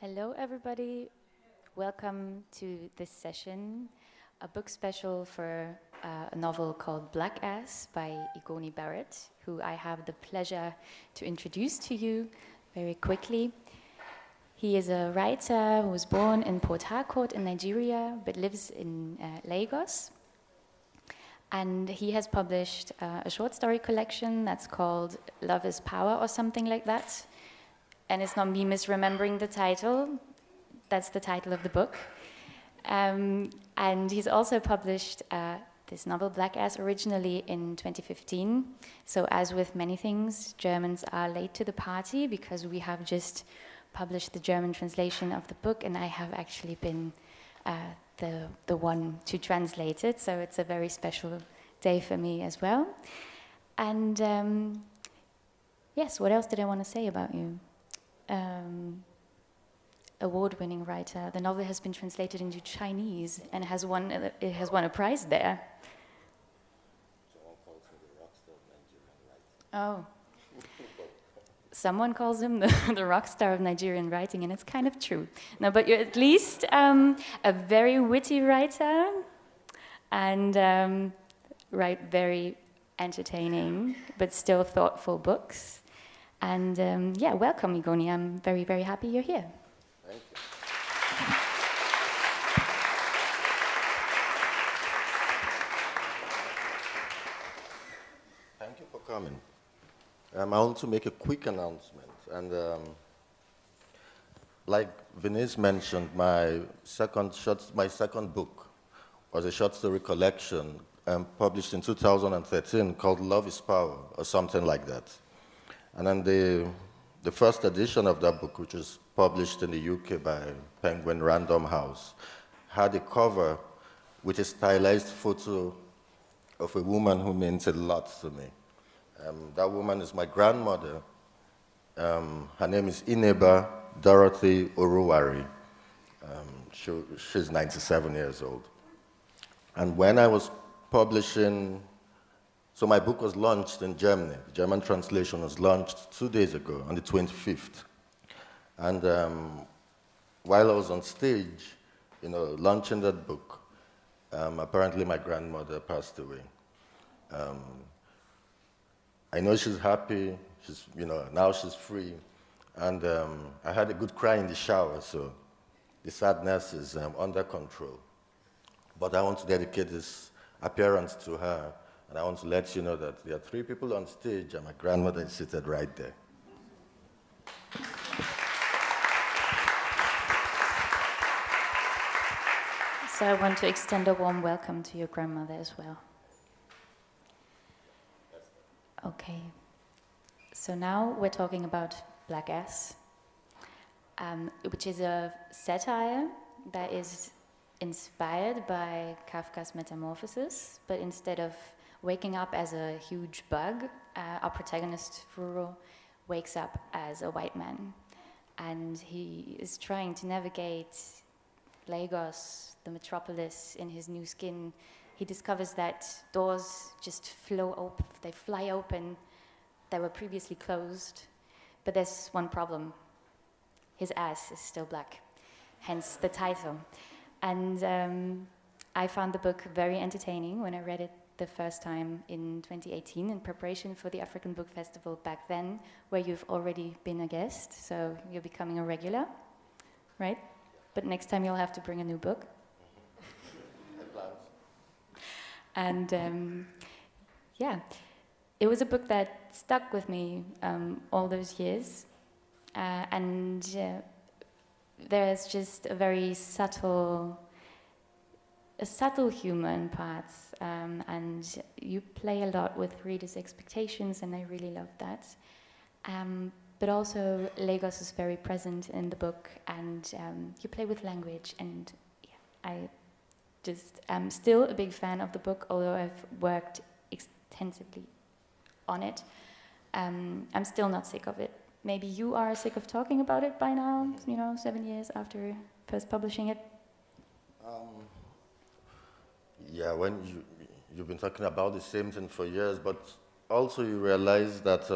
Hello, everybody. Welcome to this session, a book special for a novel called Blackass by Igoni Barrett, who I have the pleasure to introduce to you very quickly. He is a writer who was born in Port Harcourt in Nigeria, but lives in Lagos. And he has published a short story collection that's called Love is Power or something like that. And it's not me misremembering the title. That's the title of the book. And he's also published this novel, Blackass, originally in 2015. So as with many things, Germans are late to the party because we have just published the German translation of the book, and I have actually been the one to translate it. So it's a very special day for me as well. And yes, what else did I want to say about you? Award-winning writer. The novel has been translated into Chinese and it has won a prize there. Someone calls him the rock star of Nigerian writing. Oh. Someone calls him the rock star of Nigerian writing, and it's kind of true. No, but you're at least a very witty writer and write very entertaining but still thoughtful books. And yeah, welcome, Igoni. I'm very, very happy you're here. Thank you. Thank you for coming. I want to make a quick announcement. And like Venice mentioned, my second book was a short story collection published in 2013 called Love is Power, or something like that. And then the first edition of that book, which was published in the UK by Penguin Random House, had a cover with a stylized photo of a woman who meant a lot to me. That woman is my grandmother. Her name is Ineba Dorothy Oruwari. She's 97 years old. And when I was publishing, so my book was launched in Germany. The German translation was launched 2 days ago, on the 25th. And while I was on stage, launching that book, apparently my grandmother passed away. I know she's happy. She's, now she's free. And I had a good cry in the shower, so the sadness is under control. But I want to dedicate this appearance to her. And I want to let you know that there are 3 people on stage, and my grandmother is seated right there. So I want to extend a warm welcome to your grandmother as well. Okay. So now we're talking about Blackass, which is a satire that is inspired by Kafka's Metamorphosis, but instead of waking up as a huge bug, our protagonist, Furo, wakes up as a white man. And he is trying to navigate Lagos, the metropolis, in his new skin. He discovers that doors just they fly open that were previously closed. But there's one problem. His ass is still black, hence the title. And I found the book very entertaining when I read it the first time in 2018 in preparation for the African Book Festival back then, where you've already been a guest, so you're becoming a regular, right? But next time you'll have to bring a new book. And yeah, it was a book that stuck with me all those years, and there's just a very subtle humor in parts, and you play a lot with readers' expectations, and I really love that. But also Lagos is very present in the book, and you play with language, and yeah, I just am still a big fan of the book, although I've worked extensively on it. I'm still not sick of it. Maybe you are sick of talking about it by now, 7 years after first publishing it. Yeah, when you've been talking about the same thing for years, but also you realize that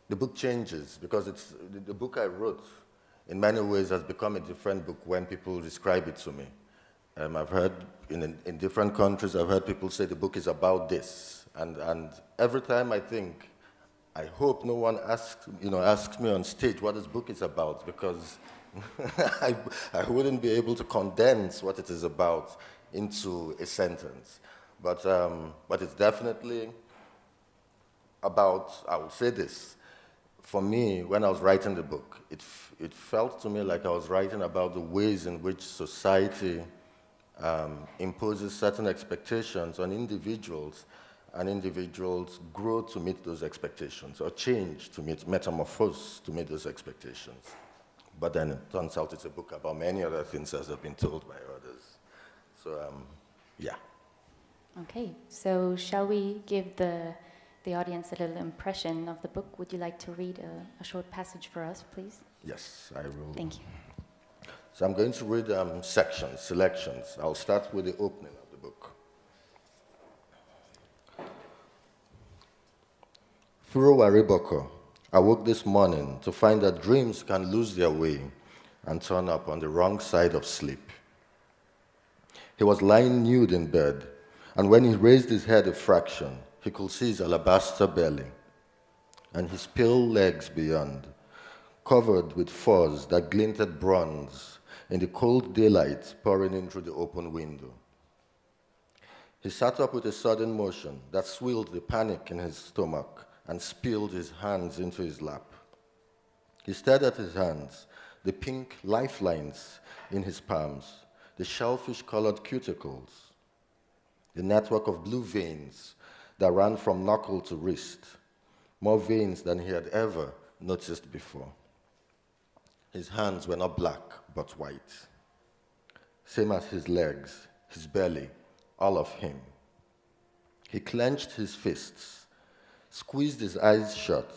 the book changes, because it's the book I wrote in many ways has become a different book when people describe it to me. I've heard in different countries, I've heard people say the book is about this. And every time I hope no one asks me on stage what this book is about, because I wouldn't be able to condense what it is about into a sentence. But it's definitely about, I will say this, for me, when I was writing the book, it felt to me like I was writing about the ways in which society imposes certain expectations on individuals, and individuals grow to meet those expectations, or change to metamorphose to meet those expectations. But then it turns out it's a book about many other things, as have been told by others. So, yeah. Okay, so shall we give the audience a little impression of the book? Would you like to read a short passage for us, please? Yes, I will. Thank you. So I'm going to read selections. I'll start with the opening of the book. Furo Wariboko awoke this morning to find that dreams can lose their way and turn up on the wrong side of sleep. He was lying nude in bed, and when he raised his head a fraction, he could see his alabaster belly and his pale legs beyond, covered with furs that glinted bronze in the cold daylight pouring in through the open window. He sat up with a sudden motion that swilled the panic in his stomach and spilled his hands into his lap. He stared at his hands, the pink lifelines in his palms, the shellfish-colored cuticles, the network of blue veins that ran from knuckle to wrist, more veins than he had ever noticed before. His hands were not black, but white. Same as his legs, his belly, all of him. He clenched his fists, squeezed his eyes shut,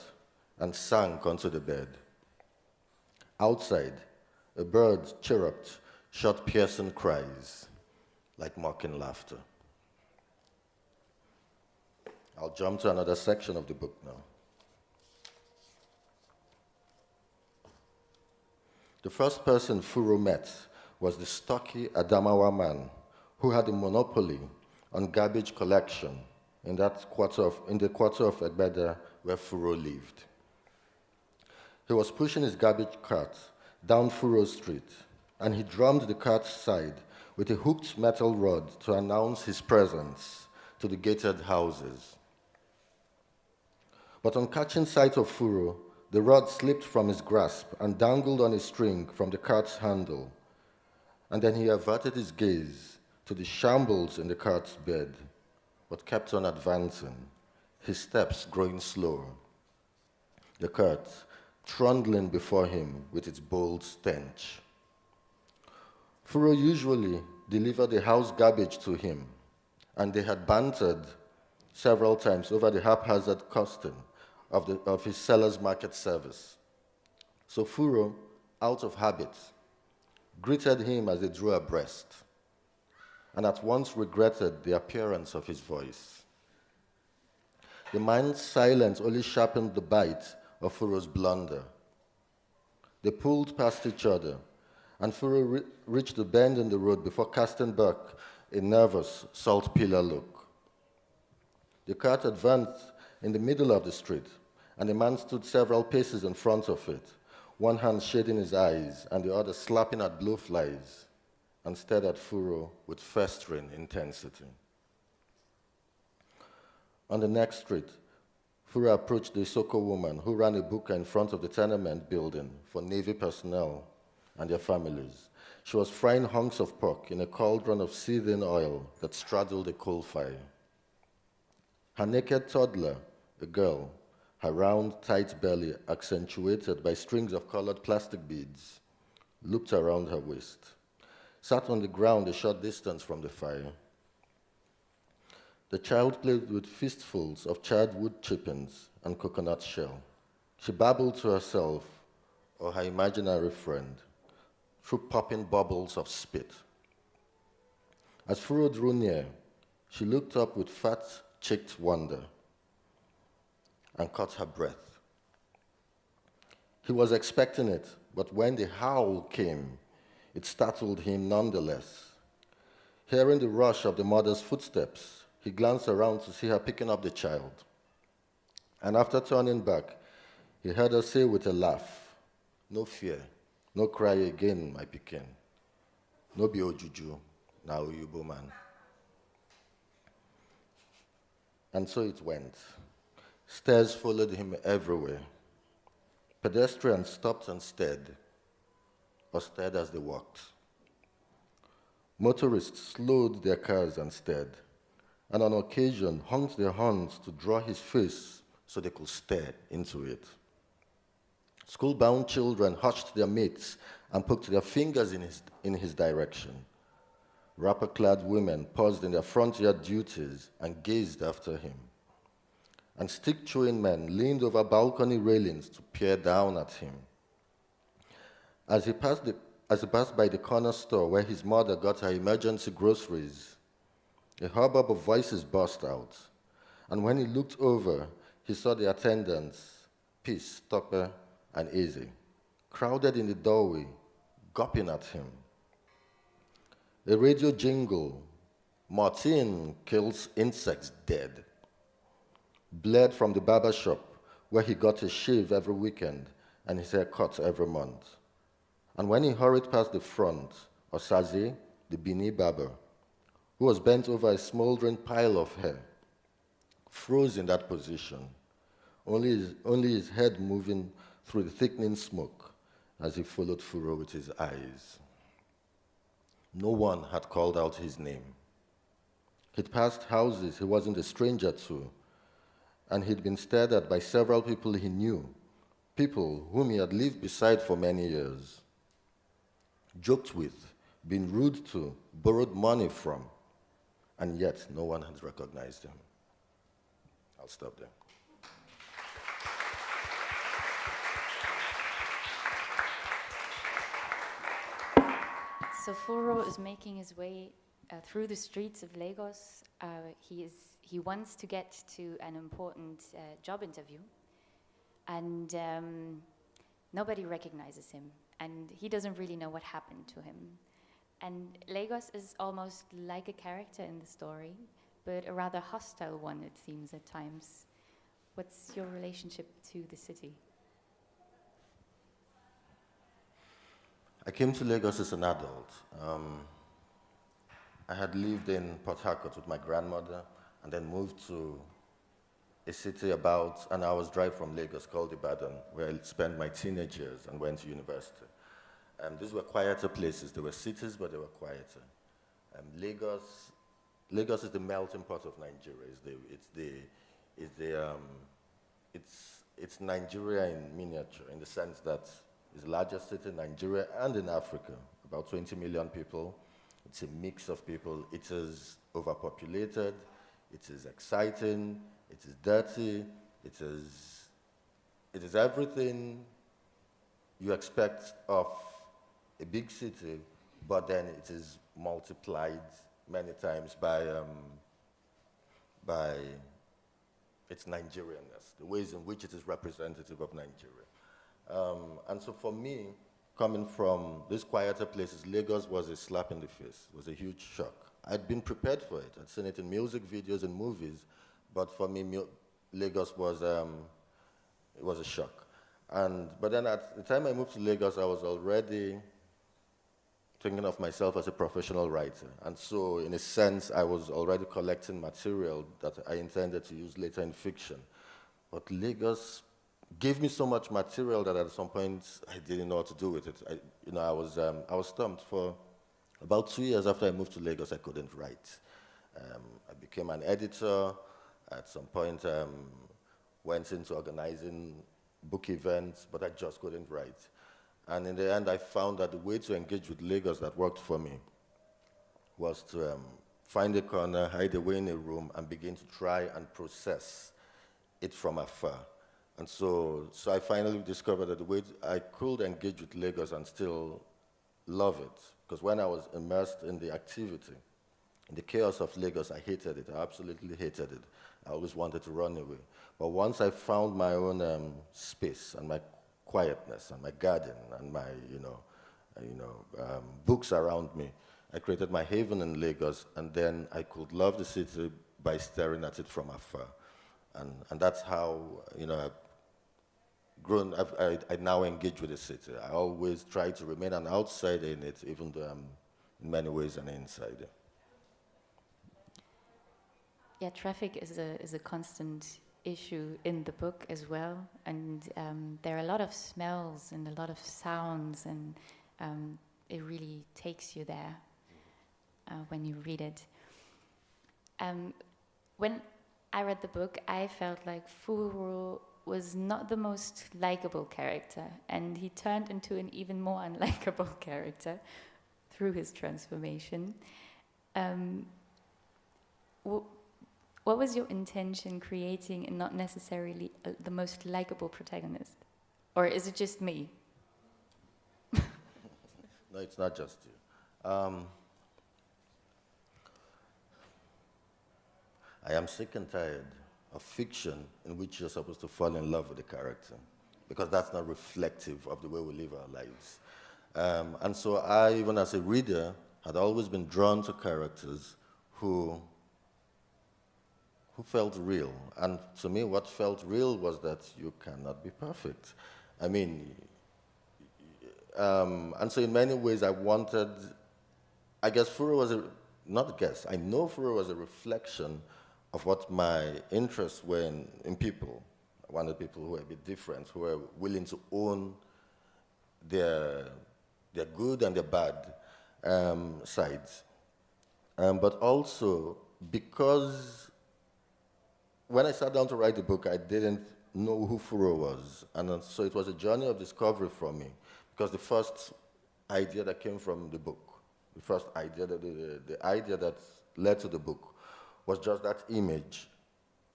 and sank onto the bed. Outside, a bird chirruped short piercing cries, like mocking laughter. I'll jump to another section of the book now. The first person Furo met was the stocky Adamawa man who had a monopoly on garbage collection in the quarter of Egbeda where Furo lived. He was pushing his garbage cart down Furo Street, and he drummed the cart's side with a hooked metal rod to announce his presence to the gated houses. But on catching sight of Furo, the rod slipped from his grasp and dangled on a string from the cart's handle, and then he averted his gaze to the shambles in the cart's bed, but kept on advancing, his steps growing slower. The cart trundling before him with its bold stench. Furo usually delivered the house garbage to him, and they had bantered several times over the haphazard costing of his seller's market service. So Furo, out of habit, greeted him as they drew abreast, and at once regretted the appearance of his voice. The man's silence only sharpened the bite of Furo's blunder. They pulled past each other, and Furo reached the bend in the road before casting back a nervous, salt-pillar look. The cart advanced in the middle of the street, and the man stood several paces in front of it, one hand shading his eyes and the other slapping at blowflies, and stared at Furo with festering intensity. On the next street, Furo approached the Isoko woman who ran a buka in front of the tenement building for Navy personnel and their families. She was frying hunks of pork in a cauldron of seething oil that straddled a coal fire. Her naked toddler, a girl, her round, tight belly accentuated by strings of colored plastic beads, looped around her waist, sat on the ground a short distance from the fire. The child played with fistfuls of charred wood chippings and coconut shell. She babbled to herself or her imaginary friend through popping bubbles of spit. As Furo drew near, she looked up with fat-cheeked wonder and caught her breath. He was expecting it, but when the howl came, it startled him nonetheless. Hearing the rush of the mother's footsteps, he glanced around to see her picking up the child. And after turning back, he heard her say with a laugh, "No fear, no cry again, my pikin. No be ojuju, na oyubo man." And so it went. Stares followed him everywhere. Pedestrians stopped and stared, or stared as they walked. Motorists slowed their cars and stared, and on occasion honked their horns to draw his face so they could stare into it. School-bound children hushed their mates and poked their fingers in his direction. Wrapper-clad women paused in their front-yard duties and gazed after him. And stick-chewing men leaned over balcony railings to peer down at him. As he passed by the corner store where his mother got her emergency groceries, a hubbub of voices burst out. And when he looked over, he saw the attendants, Peace, Topper, and Easy, crowded in the doorway, gawping at him. A radio jingle, "Martin kills insects dead," blared from the barber shop where he got his shave every weekend and his hair cut every month. And when he hurried past the front, Osaze, the Bini barber, who was bent over a smoldering pile of hair, froze in that position, only his head moving through the thickening smoke as he followed Furo with his eyes. No one had called out his name. He'd passed houses he wasn't a stranger to, and he'd been stared at by several people he knew, people whom he had lived beside for many years, joked with, been rude to, borrowed money from, and yet no one had recognized him. I'll stop there. So Furo is making his way through the streets of Lagos. He wants to get to an important job interview, and nobody recognizes him, and he doesn't really know what happened to him. And Lagos is almost like a character in the story, but a rather hostile one, it seems, at times. What's your relationship to the city? I came to Lagos as an adult. I had lived in Port Harcourt with my grandmother and then moved to a city about an hour's drive from Lagos called Ibadan, where I spent my teenage years and went to university. These were quieter places. They were cities, but they were quieter. Lagos is the melting pot of Nigeria. It's Nigeria in miniature, in the sense that it's the largest city in Nigeria and in Africa, about 20 million people. It's a mix of people. It is overpopulated, it is exciting, it is dirty, it is everything you expect of a big city, but then it is multiplied many times by its Nigerianness, the ways in which it is representative of Nigeria. And so for me, coming from these quieter places, Lagos was a slap in the face. It was a huge shock. I'd been prepared for it. I'd seen it in music videos and movies, but for me, Lagos was it was a shock. But then at the time I moved to Lagos, I was already thinking of myself as a professional writer. And so, in a sense, I was already collecting material that I intended to use later in fiction. But Lagos gave me so much material that at some point I didn't know what to do with it. I was stumped. For about 2 years after I moved to Lagos, I couldn't write. I became an editor. At some point, went into organizing book events, but I just couldn't write. And in the end, I found that the way to engage with Lagos that worked for me was to find a corner, hide away in a room, and begin to try and process it from afar. And so I finally discovered that the way I could engage with Lagos and still love it, because when I was immersed in the activity, in the chaos of Lagos, I hated it. I absolutely hated it. I always wanted to run away. But once I found my own space and my quietness and my garden and my, books around me. I created my haven in Lagos, and then I could love the city by staring at it from afar. And that's how, I've grown. I now engage with the city. I always try to remain an outsider in it, even though I'm in many ways an insider. Yeah, traffic is a constant issue in the book as well, and there are a lot of smells and a lot of sounds, and it really takes you there when you read it. When I read the book, I felt like Furo was not the most likable character, and he turned into an even more unlikable character through his transformation. What was your intention creating and not necessarily the most likable protagonist? Or is it just me? No, it's not just you. I am sick and tired of fiction in which you're supposed to fall in love with the character, because that's not reflective of the way we live our lives. And so I, even as a reader, had always been drawn to characters who felt real. And to me, what felt real was that you cannot be perfect. I mean, and so in many ways I wanted, I guess Furo was I know Furo was a reflection of what my interests were in people. I wanted people who were a bit different, who were willing to own their good and their bad sides. But also, because when I sat down to write the book, I didn't know who Furo was. And so it was a journey of discovery for me, because the first idea that came from the book, the idea that led to the book, was just that image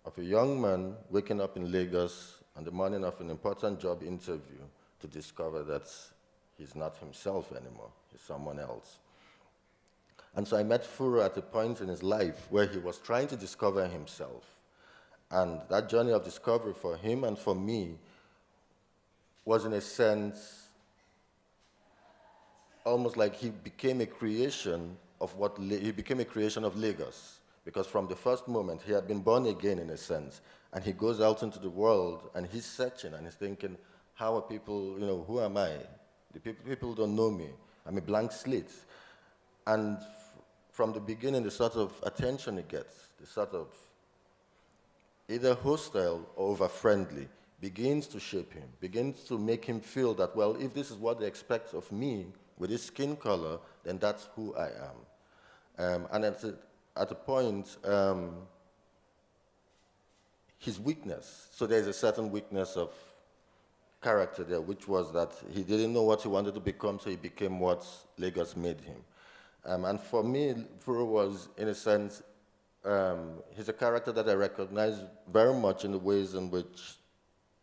of a young man waking up in Lagos on the morning of an important job interview to discover that he's not himself anymore, he's someone else. And so I met Furo at a point in his life where he was trying to discover himself. And that journey of discovery for him and for me was, in a sense, almost like he became a creation of Lagos. Because from the first moment, he had been born again, in a sense. And he goes out into the world, and he's searching, and he's thinking, how are people, who am I? The people don't know me. I'm a blank slate. And from the beginning, the sort of attention he gets, the sort of either hostile or over-friendly, begins to shape him, begins to make him feel that, well, if this is what they expect of me with this skin color, then that's who I am. And at a point, his weakness, so there's a certain weakness of character there, which was that he didn't know what he wanted to become, so he became what Lagos made him. And for me, Furo was, in a sense, he's a character that I recognize very much in the ways in which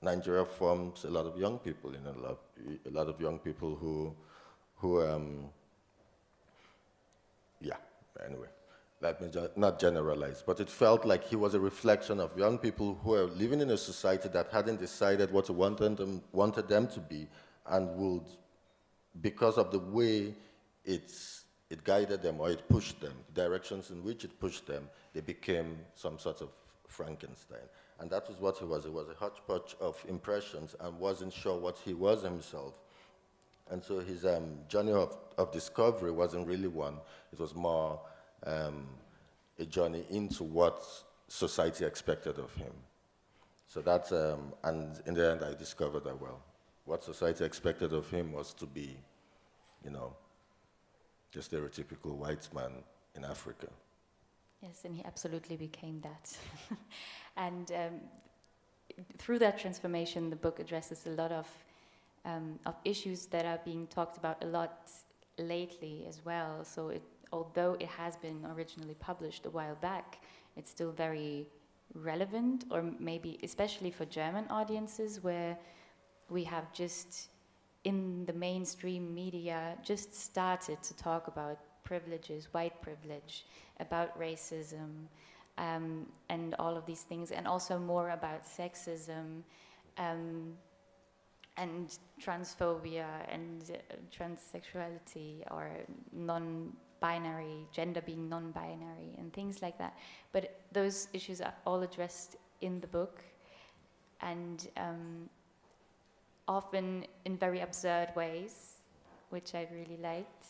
Nigeria forms a lot of young people, a lot of young people who anyway, let me not generalize, but it felt like he was a reflection of young people who were living in a society that hadn't decided what it wanted them to be, and would, because of the way it guided them or it pushed them, the directions in which it pushed them, they became some sort of Frankenstein. And that was what he was. He was a hodgepodge of impressions and wasn't sure what he was himself. And so his journey of discovery wasn't really one. It was more a journey into what society expected of him. So that's, and in the end I discovered that, well, what society expected of him was to be, the stereotypical white man in Africa. Yes, and he absolutely became that. And through that transformation, the book addresses a lot of issues that are being talked about a lot lately as well. So although it has been originally published a while back, it's still very relevant, or maybe especially for German audiences, where we have just, in the mainstream media, just started to talk about privileges, white privilege, about racism, and all of these things, and also more about sexism. and transphobia and transsexuality or non-binary, gender being non-binary and things like that. But those issues are all addressed in the book, and often in very absurd ways, which I really liked.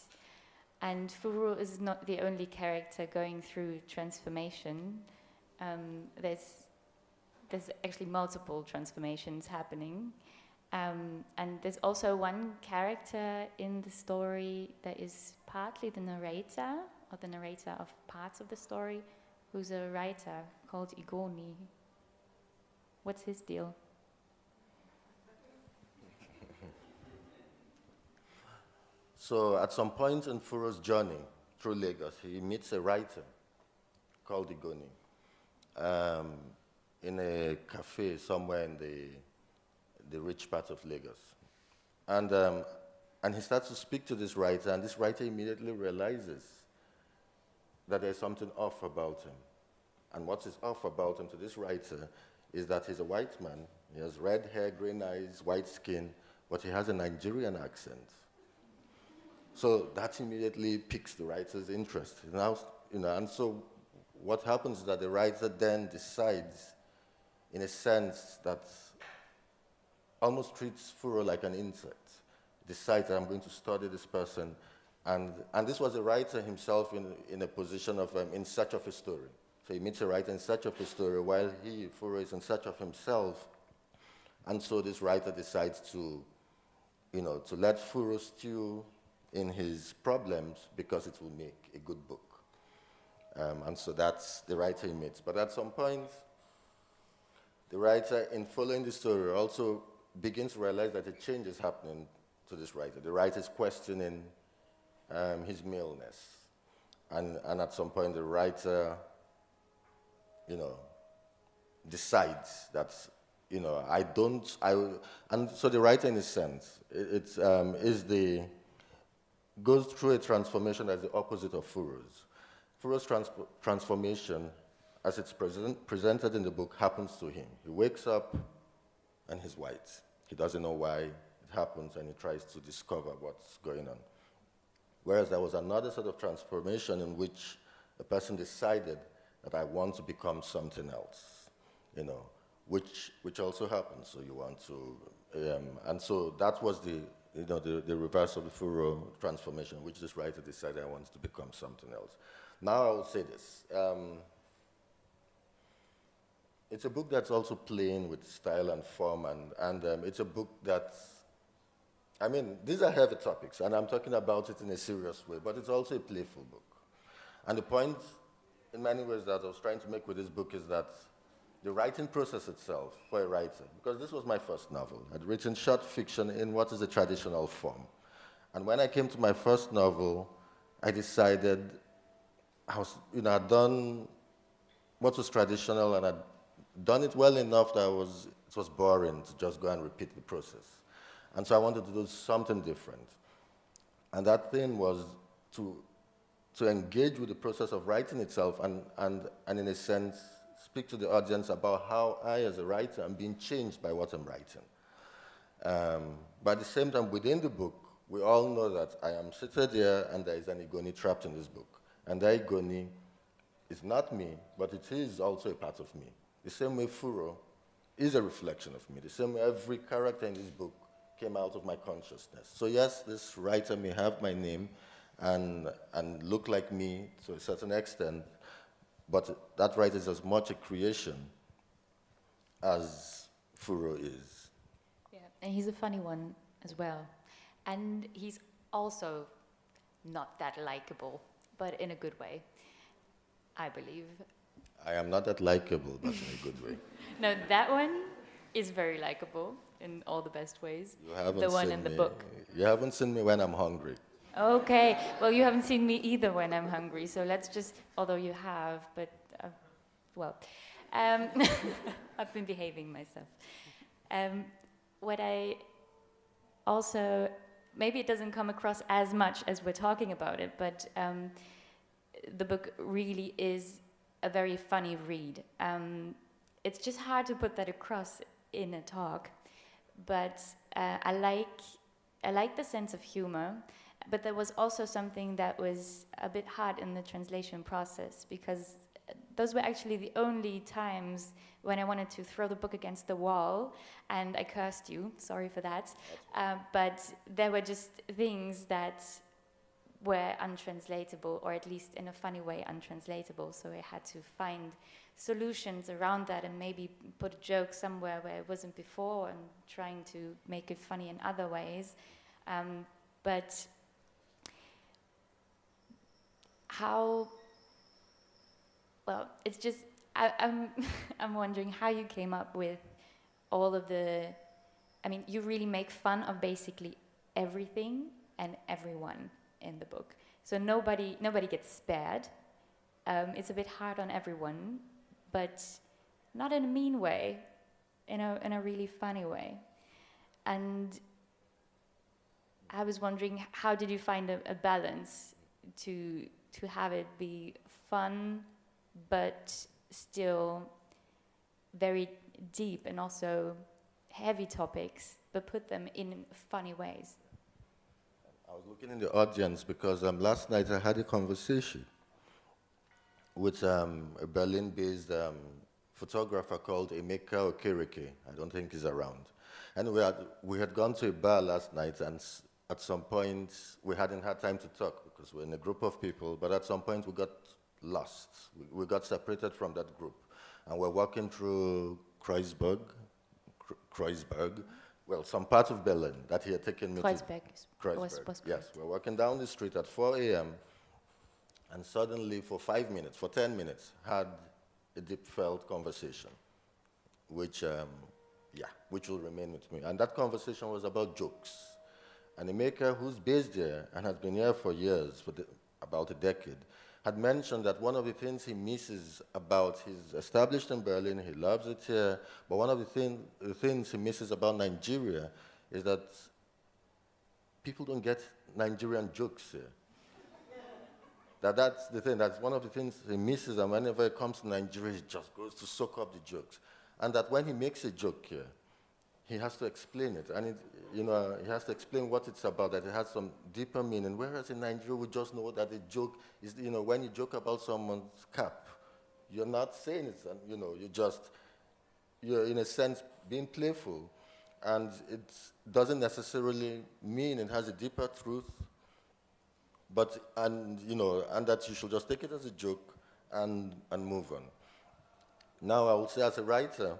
And Furo is not the only character going through transformation. There's actually multiple transformations happening. And there's also one character in the story that is partly the narrator, or the narrator of parts of the story, who's a writer called Igoni. What's his deal? So at some point in Furo's journey through Lagos, he meets a writer called Igoni in a cafe somewhere in the rich part of Lagos. And he starts to speak to this writer, and this writer immediately realizes that there's something off about him. And what is off about him to this writer is that he's a white man. He has red hair, green eyes, white skin, but he has a Nigerian accent. So that immediately piques the writer's interest. Now, and so what happens is that the writer then decides, in a sense, that almost treats Furo like an insect. Decides that I'm going to study this person. And this was a writer himself in a position of in search of a story. So he meets a writer in search of a story while Furo is in search of himself. And so this writer decides to let Furo stew in his problems because it will make a good book. And so that's the writer he meets. But at some point, the writer, in following the story, also begins to realize that a change is happening to this writer. The writer is questioning his maleness. And at some point, the writer, decides that, and so the writer, in a sense, goes through a transformation that's the opposite of Furo's. Furo's transformation, as it's presented in the book, happens to him. He wakes up and he's white. He doesn't know why it happens, and he tries to discover what's going on. Whereas there was another sort of transformation in which a person decided that I want to become something else, which also happens. So you want to, and so that was the reverse of the Furo transformation, which this writer decided I wanted to become something else. Now I will say this. It's a book that's also playing with style and form, and it's a book that's, these are heavy topics, and I'm talking about it in a serious way, but it's also a playful book. And the point, in many ways, that I was trying to make with this book is that the writing process itself for a writer, because this was my first novel. I'd written short fiction in what is a traditional form. And when I came to my first novel, I decided I'd done what was traditional, and I'd done it well enough that it was boring to just go and repeat the process. And so I wanted to do something different. And that thing was to engage with the process of writing itself and in a sense, speak to the audience about how I, as a writer, am being changed by what I'm writing. But at the same time, within the book, we all know that I am seated here and there is an Igoni trapped in this book. And that Igoni is not me, but it is also a part of me. The same way Furo is a reflection of me. The same way every character in this book came out of my consciousness. So yes, this writer may have my name and look like me to a certain extent, but that writer is as much a creation as Furo is. Yeah, and he's a funny one as well. And he's also not that likable, but in a good way, I believe. I am not that likable, but in a good way. No, that one is very likable in all the best ways. You haven't the one seen in the me. book. You haven't seen me when I'm hungry. Okay, well, you haven't seen me either when I'm hungry, so let's just, although you have, but, I've been behaving myself. What I also, maybe it doesn't come across as much as we're talking about it, but the book really is a very funny read. It's just hard to put that across in a talk, but I like the sense of humor, but there was also something that was a bit hard in the translation process, because those were actually the only times when I wanted to throw the book against the wall, and I cursed you, sorry for that. But there were just things that were untranslatable, or at least in a funny way untranslatable, so I had to find solutions around that and maybe put a joke somewhere where it wasn't before and trying to make it funny in other ways. But how, well, it's just, I'm wondering how you came up with all of the, I mean, you really make fun of basically everything and everyone in the book. So nobody gets spared. It's a bit hard on everyone, but not in a mean way, in a really funny way. And I was wondering, how did you find a balance to have it be fun, but still very deep and also heavy topics, but put them in funny ways? I was looking in the audience because last night I had a conversation with a Berlin-based photographer called Emeka Okereke. I don't think he's around. And we had gone to a bar last night, and at some point we hadn't had time to talk because we're in a group of people, but at some point we got lost. We got separated from that group, and we're walking through Kreuzberg, well, some part of Berlin that he had taken me to. Kreuzberg, yes. We're walking down the street at 4 a.m., and suddenly for 5 minutes, for 10 minutes, had a deep felt conversation, which will remain with me. And that conversation was about jokes. And a maker who's based there and has been here for years, about a decade, had mentioned that one of the things he misses about his established in Berlin, he loves it here, but one of the things he misses about Nigeria is that people don't get Nigerian jokes here. That's the thing, that's one of the things he misses, and whenever he comes to Nigeria, he just goes to soak up the jokes. And that when he makes a joke here, he has to explain it, and he has to explain what it's about, that it has some deeper meaning, whereas in Nigeria, we just know that the joke is, when you joke about someone's cap, you're not saying it, you're in a sense being playful, and it doesn't necessarily mean it has a deeper truth, and that you should just take it as a joke and move on. Now, I would say as a writer,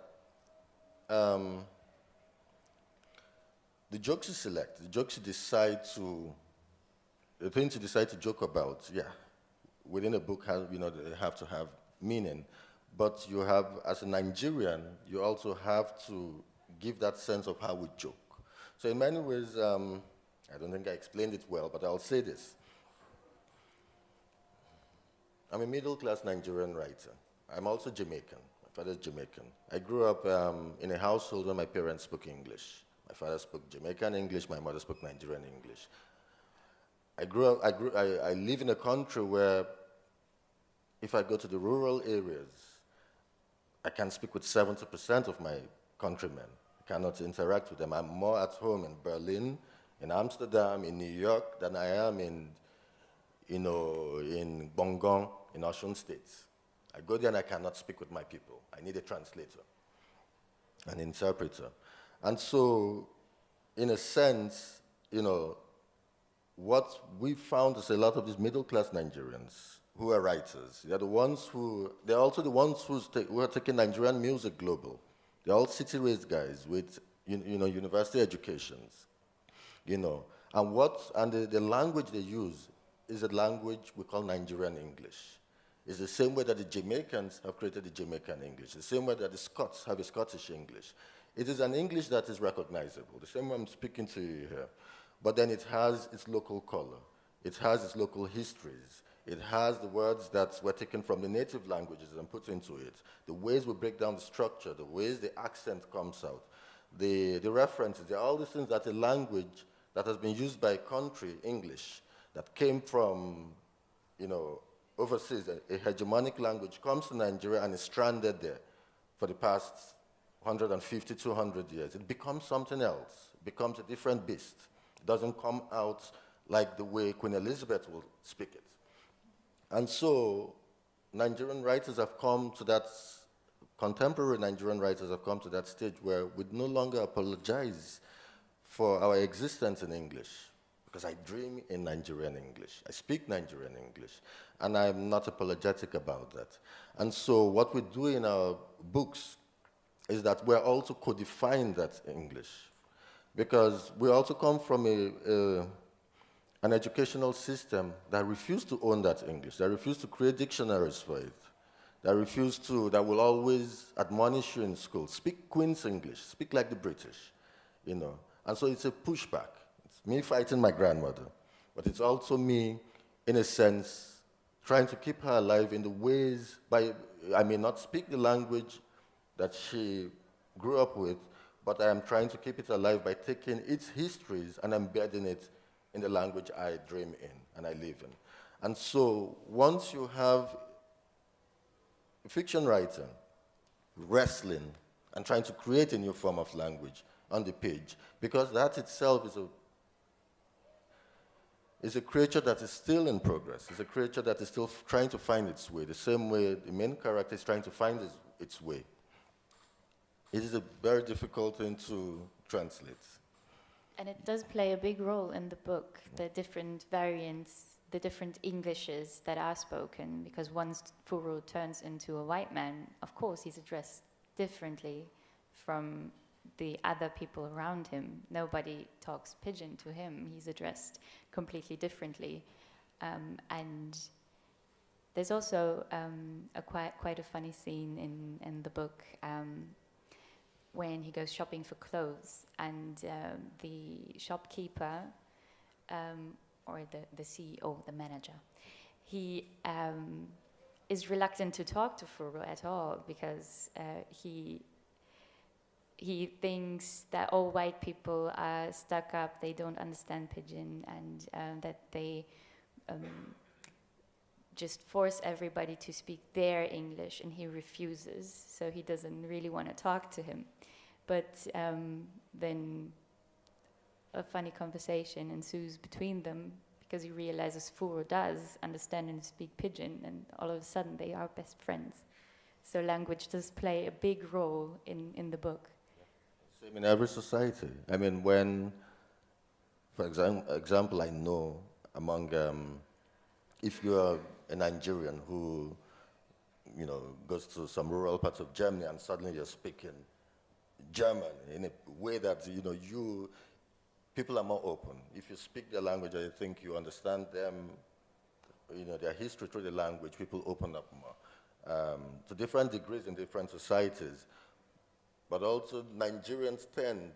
the jokes you select, the jokes you decide the things you decide to joke about, within a book, they have to have meaning. But you have, as a Nigerian, you also have to give that sense of how we joke. So in many ways, I don't think I explained it well, but I'll say this. I'm a middle-class Nigerian writer. I'm also Jamaican. My father's Jamaican. I grew up in a household where my parents spoke English. My father spoke Jamaican English, my mother spoke Nigerian English. I live in a country where if I go to the rural areas, I can speak with 70% of my countrymen. I cannot interact with them. I'm more at home in Berlin, in Amsterdam, in New York than I am in Bongon, in Osun State. I go there and I cannot speak with my people. I need a translator, an interpreter. And so, in a sense, what we found is a lot of these middle-class Nigerians who are writers. They're also the ones who are taking Nigerian music global. They're all city-raised guys with, university educations, And the language they use is a language we call Nigerian English. It's the same way that the Jamaicans have created the Jamaican English, the same way that the Scots have a Scottish English. It is an English that is recognizable, the same way I'm speaking to you here. But then it has its local color. It has its local histories. It has the words that were taken from the native languages and put into it, the ways we break down the structure, the ways the accent comes out, the references, all these things that a language that has been used by a country, English, that came from, overseas, a hegemonic language, comes to Nigeria and is stranded there for the past 150, 200 years. It becomes something else. becomes a different beast. It doesn't come out like the way Queen Elizabeth will speak it. And so Nigerian writers have come to that, contemporary Nigerian writers have come to that stage where we no longer apologize for our existence in English, because I dream in Nigerian English. I speak Nigerian English, and I'm not apologetic about that. And so what we do in our books is that we're also codifying that English, because we also come from an educational system that refused to own that English, that refused to create dictionaries for it, that will always admonish you in school, speak Queen's English, speak like the British, you know. And so it's a pushback. It's me fighting my grandmother, but it's also me, in a sense, trying to keep her alive in the ways I may not speak the language that she grew up with, but I am trying to keep it alive by taking its histories and embedding it in the language I dream in and I live in. And so once you have fiction writing, wrestling, and trying to create a new form of language on the page, because that itself is a creature that is still in progress. It's a creature that is still trying to find its way, the same way the main character is trying to find its way. It is a very difficult thing to translate. And it does play a big role in the book, the different variants, the different Englishes that are spoken, because once Furo turns into a white man, of course he's addressed differently from the other people around him. Nobody talks pidgin to him. He's addressed completely differently. And there's also quite a funny scene in the book when he goes shopping for clothes, and the shopkeeper, or the CEO, the manager, he is reluctant to talk to Furo at all, because he thinks that all white people are stuck up, they don't understand pidgin, and that they just force everybody to speak their English, and he refuses, so he doesn't really want to talk to him. But then a funny conversation ensues between them, because he realizes Furo does understand and speak pidgin, and all of a sudden they are best friends. So language does play a big role in the book. Same in every society. I mean, when, for example, I know among, if you are a Nigerian who, you know, goes to some rural parts of Germany and suddenly you're speaking German in a way that, you know, people are more open. If you speak their language, I think you understand them, you know, their history through the language, people open up more. To different degrees in different societies. But also Nigerians tend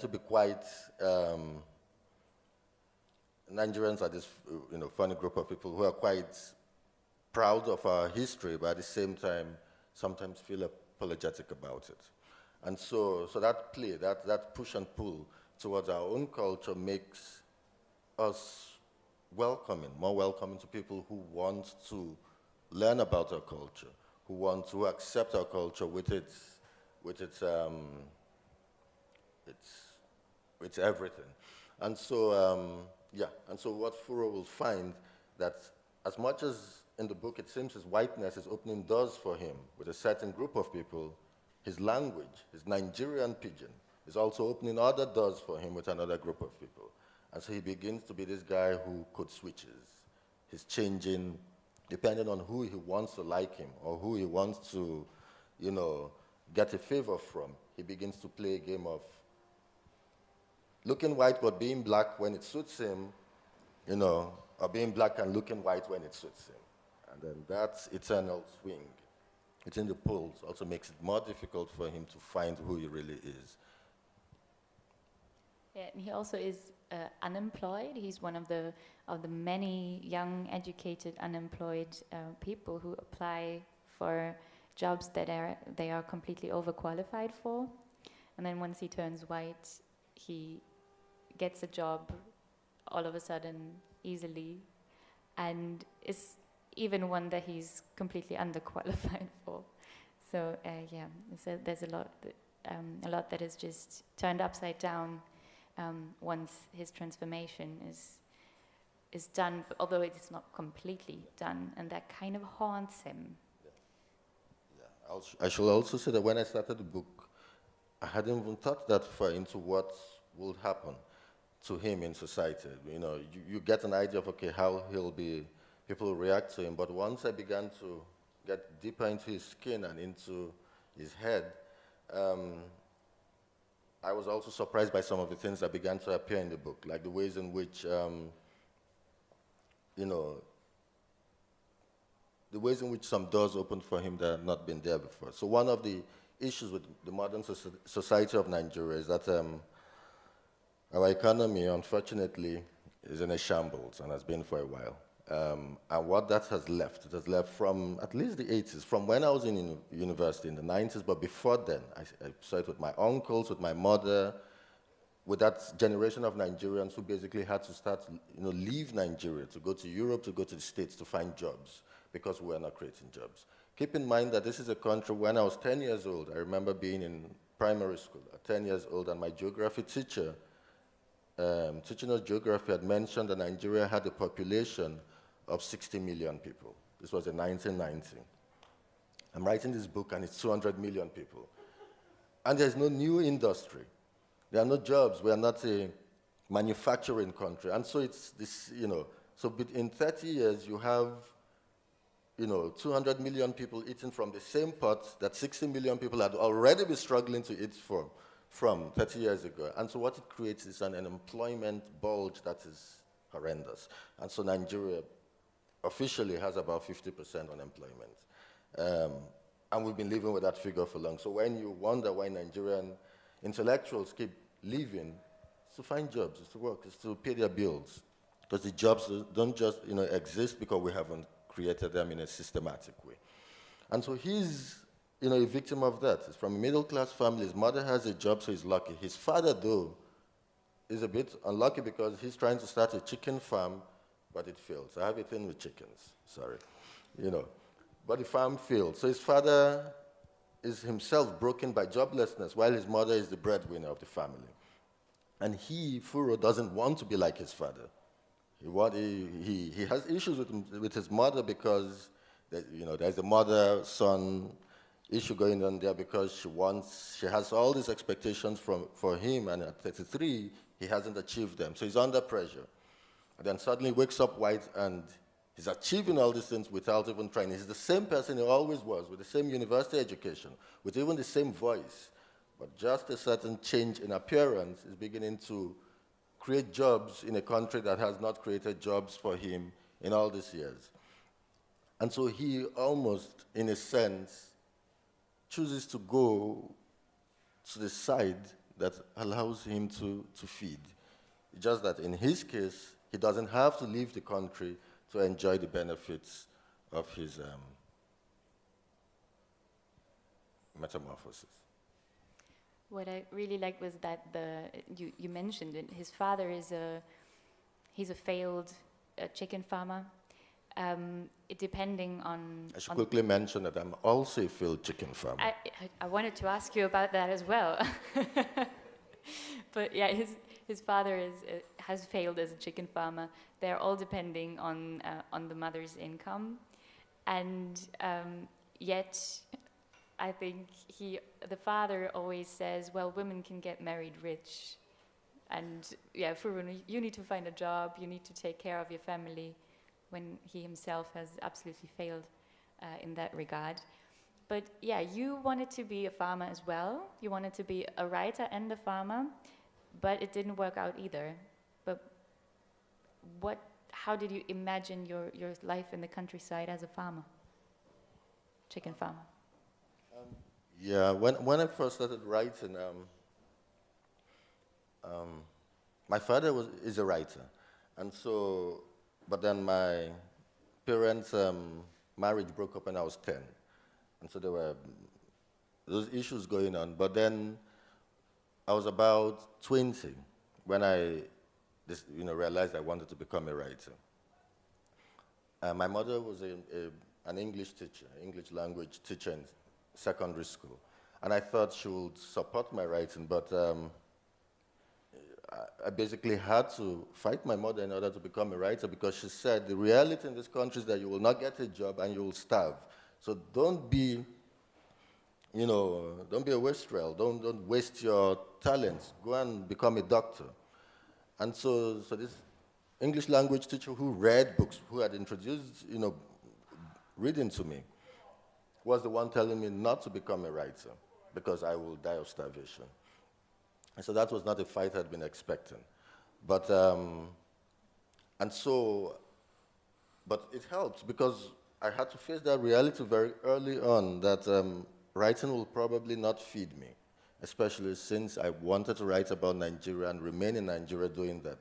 to be quite, Nigerians are this, you know, funny group of people who are quite proud of our history, but at the same time, sometimes feel apologetic about it. And so that play, that push and pull towards our own culture makes us more welcoming to people who want to learn about our culture, who want to accept our culture with its everything. And so, and so what Furo will find, that as much as in the book it seems his whiteness is opening doors for him with a certain group of people, his language, his Nigerian pidgin, is also opening other doors for him with another group of people. And so he begins to be this guy who code switches. He's changing depending on who he wants to like him or who he wants to, you know, get a favor from. He begins to play a game of looking white but being black when it suits him, you know, or being black and looking white when it suits him. And then that eternal swing between the poles also makes it more difficult for him to find who he really is. Yeah, and he also is unemployed. He's one of the many young, educated, unemployed people who apply for jobs that they are completely overqualified for. And then once he turns white, he gets a job all of a sudden easily, and is even one that he's completely underqualified for. So yeah, there's a lot a lot that is just turned upside down once his transformation is done, although it is not completely done, and that kind of haunts him. I should also say that when I started the book, I hadn't even thought that far into what would happen to him in society. You know, you get an idea of, okay, how people react to him, but once I began to get deeper into his skin and into his head, I was also surprised by some of the things that began to appear in the book, like the ways in which, the ways in which some doors opened for him that had not been there before. So one of the issues with the modern society of Nigeria is that our economy, unfortunately, is in a shambles and has been for a while. And what that has left, it has left from at least the 80s, from when I was in university in the 90s, but before then, I saw it with my uncles, with my mother, with that generation of Nigerians who basically had to start, leave Nigeria to go to Europe, to go to the States to find jobs because we were not creating jobs. Keep in mind that this is a country, when I was 10 years old, I remember being in primary school at 10 years old, and my geography teacher, teaching us geography, had mentioned that Nigeria had a population of 60 million people. This was in 1990. I'm writing this book, and it's 200 million people. And there's no new industry. There are no jobs. We are not a manufacturing country. And so it's this, so in 30 years, you have 200 million people eating from the same pot that 60 million people had already been struggling to eat from 30 years ago. And so what it creates is an employment bulge that is horrendous. And so Nigeria officially has about 50% unemployment. And we've been living with that figure for long. So when you wonder why Nigerian intellectuals keep leaving, it's to find jobs, it's to work, it's to pay their bills. Because the jobs don't just exist because we haven't created them in a systematic way. And so he's a victim of that. He's from a middle-class family. His mother has a job, so he's lucky. His father, though, is a bit unlucky because he's trying to start a chicken farm, but it fails. I have a thing with chickens, sorry. But the farm failed. So his father is himself broken by joblessness, while his mother is the breadwinner of the family. And he, Furo, doesn't want to be like his father. He has issues with his mother because there's a mother-son issue going on there because she has all these expectations for him, and at 33, he hasn't achieved them. So he's under pressure. And then suddenly wakes up white and he's achieving all these things without even trying. He's the same person he always was, with the same university education, with even the same voice. But just a certain change in appearance is beginning to create jobs in a country that has not created jobs for him in all these years. And so he almost, in a sense, chooses to go to the side that allows him to feed. Just that in his case, he doesn't have to leave the country to enjoy the benefits of his metamorphosis. What I really liked was that you mentioned it. His father he's a failed chicken farmer. Depending on... I should quickly mention that I'm also a failed chicken farmer. I wanted to ask you about that as well. But yeah, his father has failed as a chicken farmer. They're all depending on the mother's income, and yet I think the father always says, well, women can get married rich, and yeah, Furo, you need to find a job, you need to take care of your family, when he himself has absolutely failed in that regard. But yeah, you wanted to be a farmer as well. You wanted to be a writer and a farmer, but it didn't work out either. But how did you imagine your life in the countryside as a farmer, chicken farmer? Yeah, when I first started writing, my father is a writer, and so, but then my parents' marriage broke up when I was 10, and so there were those issues going on. But then I was about 20 when I realized I wanted to become a writer. My mother was an English teacher, English language teacher in secondary school. And I thought she would support my writing, but I basically had to fight my mother in order to become a writer because she said the reality in this country is that you will not get a job and you will starve. So don't be, don't be a wastrel. Don't waste your talents. Go and become a doctor. And so this English language teacher who read books, who had introduced, reading to me, was the one telling me not to become a writer because I will die of starvation. And so that was not a fight I'd been expecting. But it helped because I had to face that reality very early on that writing will probably not feed me, especially since I wanted to write about Nigeria and remain in Nigeria doing that.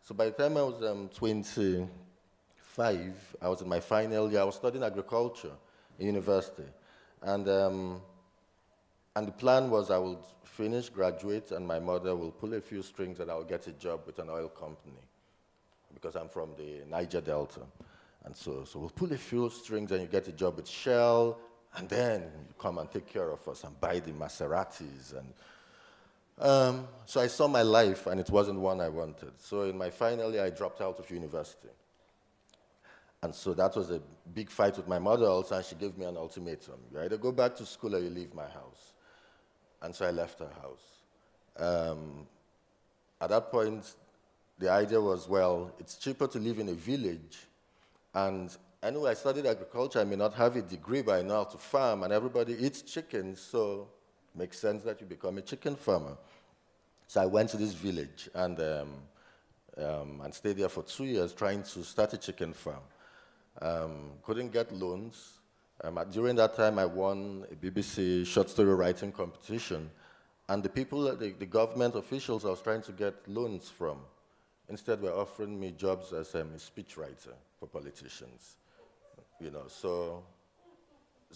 So by the time I was 25, I was in my final year. I was studying agriculture in university. And the plan was I would finish, graduate, and my mother will pull a few strings and I'll get a job with an oil company because I'm from the Niger Delta. And so we'll pull a few strings and you get a job with Shell, and then you come and take care of us and buy the Maseratis. And so I saw my life, and it wasn't one I wanted. So in my final year, I dropped out of university. And so that was a big fight with my mother also, and she gave me an ultimatum. You either go back to school or you leave my house. And so I left her house. At that point, the idea was, well, it's cheaper to live in a village. And anyway, I studied agriculture. I may not have a degree, but I know how to farm, and everybody eats chickens, so it makes sense that you become a chicken farmer. So I went to this village and stayed there for 2 years trying to start a chicken farm. Couldn't get loans. During that time, I won a BBC short story writing competition, and the people, the government officials I was trying to get loans from, instead were offering me jobs as a speechwriter for politicians. So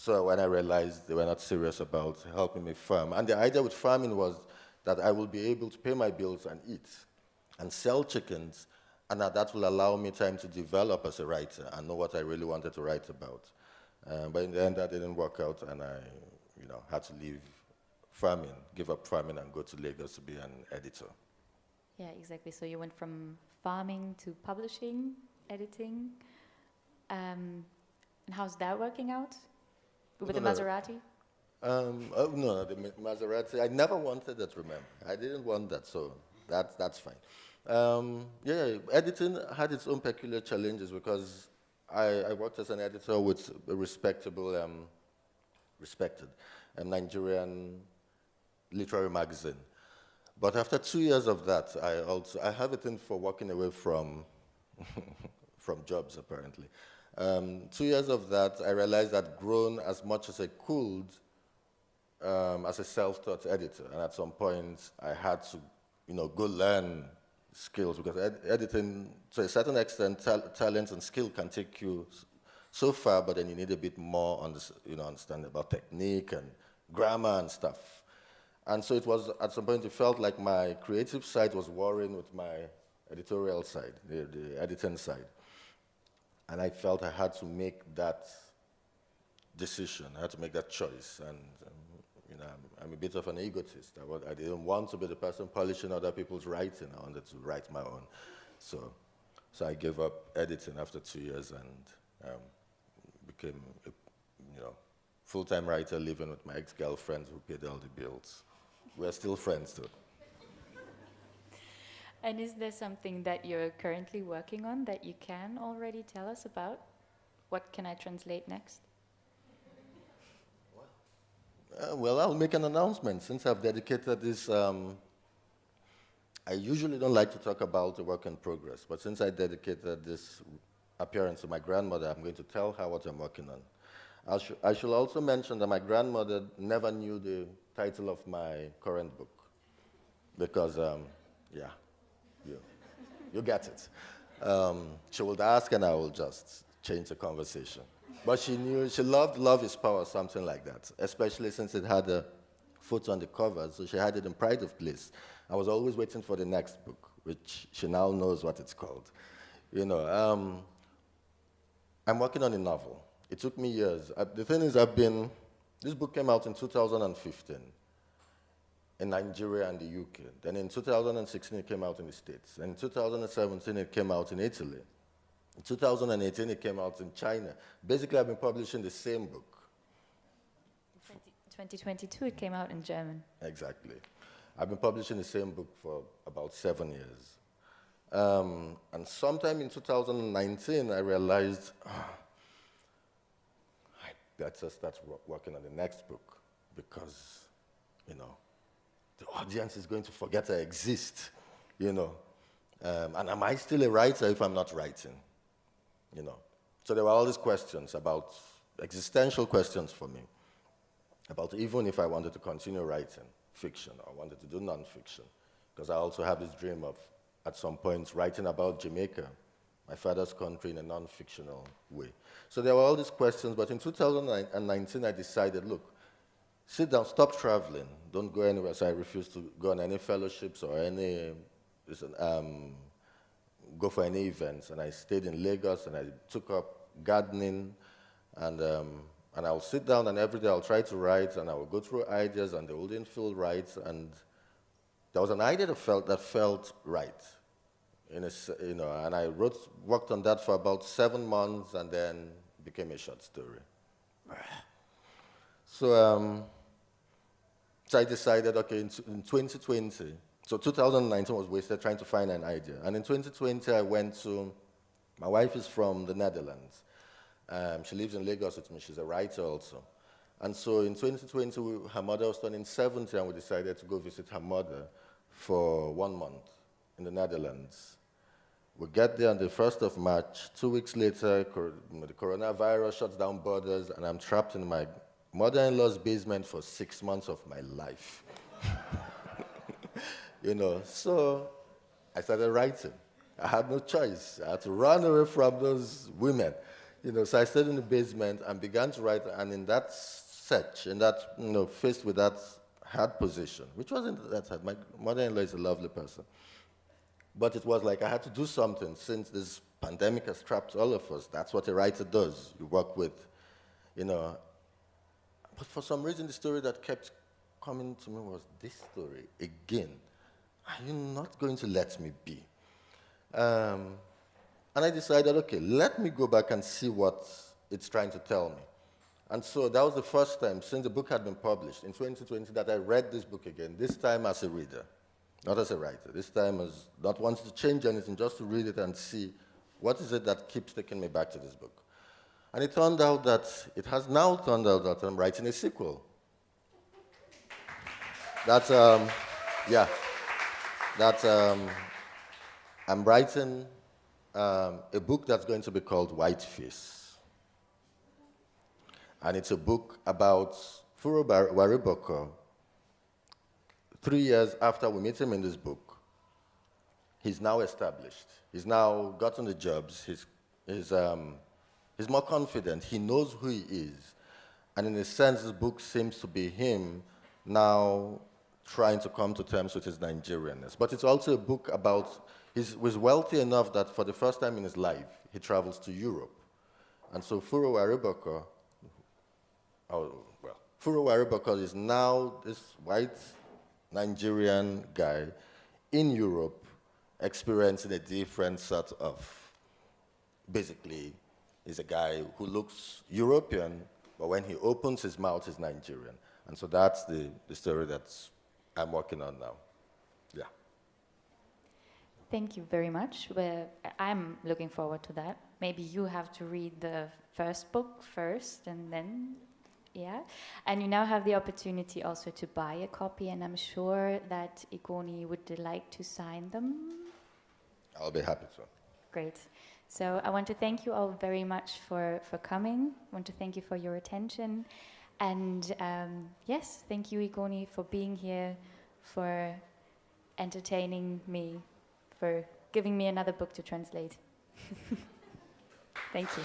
when I realized they were not serious about helping me farm, and the idea with farming was that I will be able to pay my bills and eat, and sell chickens, and that will allow me time to develop as a writer and know what I really wanted to write about. But in the end, that didn't work out, and I, had to leave farming, give up farming, and go to Lagos to be an editor. Yeah, exactly. So you went from farming to publishing, editing. And how's that working out? With the Maserati? No, the Maserati, I never wanted that, remember. I didn't want that, so that's fine. Editing had its own peculiar challenges because I worked as an editor with a respected Nigerian literary magazine. But after 2 years of that, I have a thing for walking away from jobs, apparently. 2 years of that, I realized I'd grown as much as I could as a self-taught editor. And at some point, I had to, go learn skills because editing, to a certain extent, talent and skill can take you so far, but then you need a bit more understanding about technique and grammar and stuff. And so it was, at some point, it felt like my creative side was warring with my editorial side, the editing side. And I felt I had to make that decision, I had to make that choice. And I'm a bit of an egotist. I didn't want to be the person polishing other people's writing. I wanted to write my own. So I gave up editing after 2 years and became a full-time writer living with my ex-girlfriend who paid all the bills. We're still friends, though. And is there something that you're currently working on that you can already tell us about? What can I translate next? Well, I'll make an announcement. Since I've dedicated this, I usually don't like to talk about the work in progress, but since I dedicated this appearance to my grandmother, I'm going to tell her what I'm working on. I should also mention that my grandmother never knew the title of my current book, because, you get it. She would ask and I will just change the conversation. But she loved Love is Power, something like that, especially since it had a foot on the cover, so she had it in pride of place. I was always waiting for the next book, which she now knows what it's called. I'm working on a novel. It took me years. The thing is, I've been This book came out in 2015 in Nigeria and the UK. Then in 2016, it came out in the States. And in 2017, it came out in Italy. In 2018, it came out in China. Basically, I've been publishing the same book. 2022, it came out in German. Exactly. I've been publishing the same book for about 7 years. And sometime in 2019, I realized I better start working on the next book because, you know, the audience is going to forget I exist, you know. And am I still a writer if I'm not writing? You know. So there were all these questions about existential questions for me, about even if I wanted to continue writing fiction or wanted to do nonfiction, because I also have this dream of, at some point, writing about Jamaica, my father's country, in a non-fictional way. So there were all these questions, but in 2019, I decided, look, sit down, stop traveling, don't go anywhere. So I refused to go on any fellowships or any, go for any events. And I stayed in Lagos, and I took up gardening, and I'll sit down, and every day I'll try to write, and I will go through ideas, and they wouldn't feel right. And there was an idea that felt right, you know, and I worked on that for about 7 months, and then it became a short story. So, so I decided, okay, in 2020, so 2019 was wasted trying to find an idea. And in 2020, I went to, my wife is from the Netherlands. She lives in Lagos with me. She's a writer also. And so in 2020, her mother was turning 70, and we decided to go visit her mother for 1 month in the Netherlands. We get there on the 1st of March. 2 weeks later, the coronavirus shuts down borders, and I'm trapped in my mother-in-law's basement for 6 months of my life. You know, so I started writing. I had no choice. I had to run away from those women. You know, so I stayed in the basement and began to write, and in that search, in that, you know, faced with that hard position, which wasn't that hard. My mother-in-law is a lovely person. But it was like I had to do something since this pandemic has trapped all of us. That's what a writer does. You work with, you know. But for some reason, the story that kept coming to me was this story again. Are you not going to let me be? And I decided, okay, let me go back and see what it's trying to tell me. And so that was the first time since the book had been published in 2020 that I read this book again, this time as a reader, not as a writer. This time as not wanting to change anything, just to read it and see what is it that keeps taking me back to this book. And it turned out that, it has now turned out that I'm writing a sequel. That, I'm writing a book that's going to be called Whiteface. And it's a book about Furo Wariboko. 3 years after we meet him in this book, he's now established. He's now gotten the jobs. He's more confident. He knows who he is. And in a sense, this book seems to be him now trying to come to terms with his Nigerianness. But it's also a book about, he was wealthy enough that for the first time in his life, he travels to Europe. And so Furo Wariboko, Furo Wariboko is now this white Nigerian guy in Europe experiencing a different sort of, basically, he's a guy who looks European, but when he opens his mouth, he's Nigerian. And so that's the story that I'm working on now. Yeah. Thank you very much. I'm looking forward to that. Maybe you have to read the first book first, and then, yeah. And you now have the opportunity also to buy a copy, and I'm sure that Igoni would like to sign them. I'll be happy to. Great. So I want to thank you all very much for coming. I want to thank you for your attention. And yes, thank you, Igoni, for being here, for entertaining me, for giving me another book to translate. Thank you.